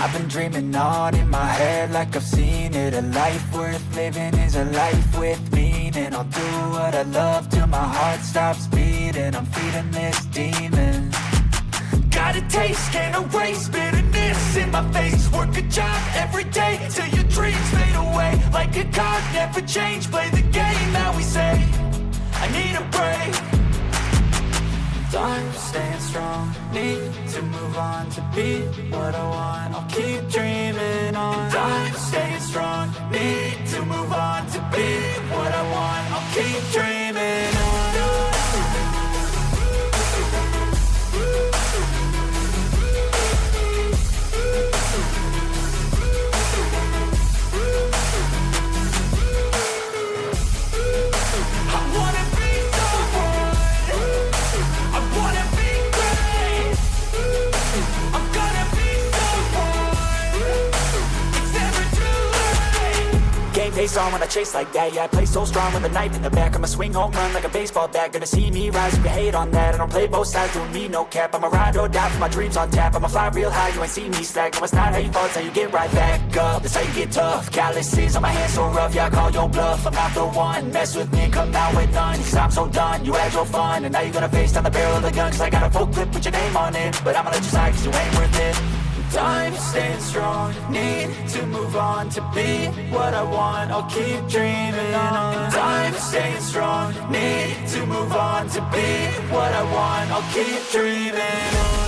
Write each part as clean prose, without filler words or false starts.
I've been dreaming on in my head like I've seen it. A life worth living is a life with meaning. I'll do what I love till my heart stops beating. I'm feeding this demon. Got a taste, can't erase bitterness in my face. Work a job every day till your dreams fade away. Like a card, never change, play the game that we say. I need a break. Time staying strong, need to move on to be what I want. I'll keep dreaming on. Time staying strong, need to move on to be what I want. I'll keep dreaming on. Face on when I chase like that. Yeah, I play so strong with a knife in the back. I'ma swing home run like a baseball bat. Gonna see me rise, you can hate on that. I don't play both sides, doing me no cap. I'ma ride or die for my dreams on tap. I'ma fly real high, you ain't see me slack. No, it's not how you fall, it's how you get right back up. That's how you get tough. Calluses on my hands so rough, yeah, I call your bluff. I'm not the one, mess with me and come out with none. Cause I'm so done, you had your fun. And now you're gonna face down the barrel of the gun. Cause I got a full clip with your name on it. But I'ma let you slide cause you ain't worth it. Time staying strong, need to move on to be what I want. I'll keep dreaming on. Time staying strong, need to move on to be what I want. I'll keep dreaming on.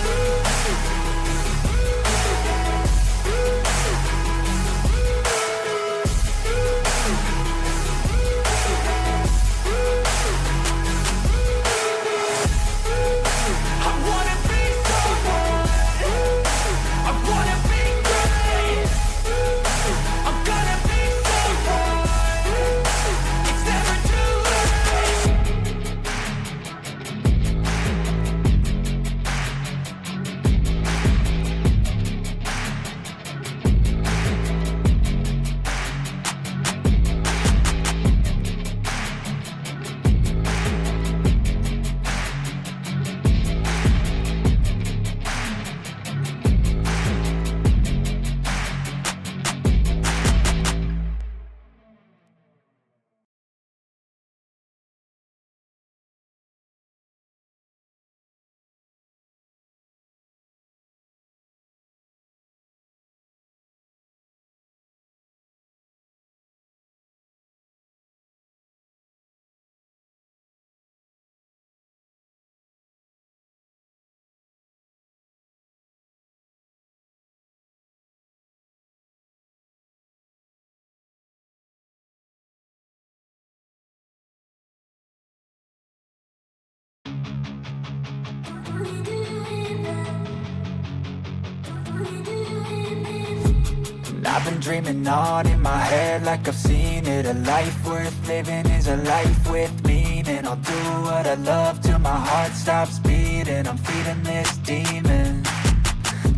I've been dreaming on in my head like I've seen it. A life worth living is a life with meaning. I'll do what I love till my heart stops beating. I'm feeding this demon.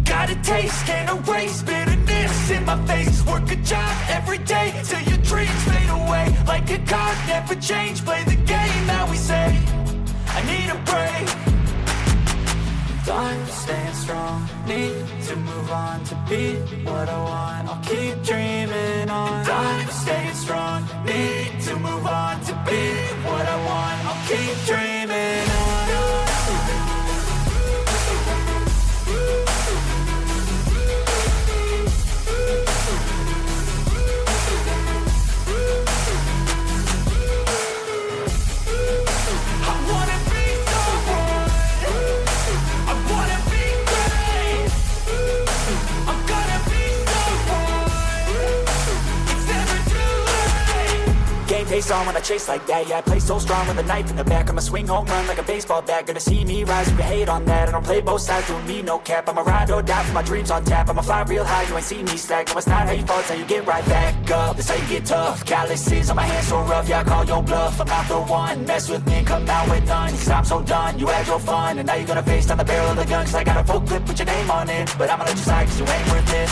Got a taste, can't erase bitterness in my face. Work a job every day till your dreams fade away. Like a card, never change, play the game that we say. I need a break. Time staying strong, need to move on to be what I want. I'll keep dreaming on. Time staying strong, need to move on to be what I want. I'll keep dreaming on. Face on when I chase like that. Yeah, I play so strong with a knife in the back. I'ma swing home run like a baseball bat. Gonna see me rise, you can hate on that. I don't play both sides, doing me no cap. I'ma ride or die for my dreams on tap. I'ma fly real high, you ain't see me slack. No, it's not how you fall, it's how you get right back up. That's how you get tough. Calluses on my hands so rough, yeah, I call your bluff. I'm not the one, mess with me and come out with none. Cause I'm so done, you had your fun. And now you're gonna face down the barrel of the gun. Cause I got a full clip with your name on it. But I'ma let you slide cause you ain't worth it.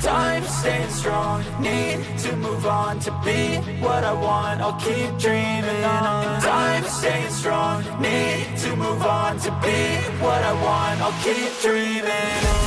Time staying strong, need to move on to be what I want. I'll keep dreaming on. Time staying strong, need to move on to be what I want. I'll keep dreaming on.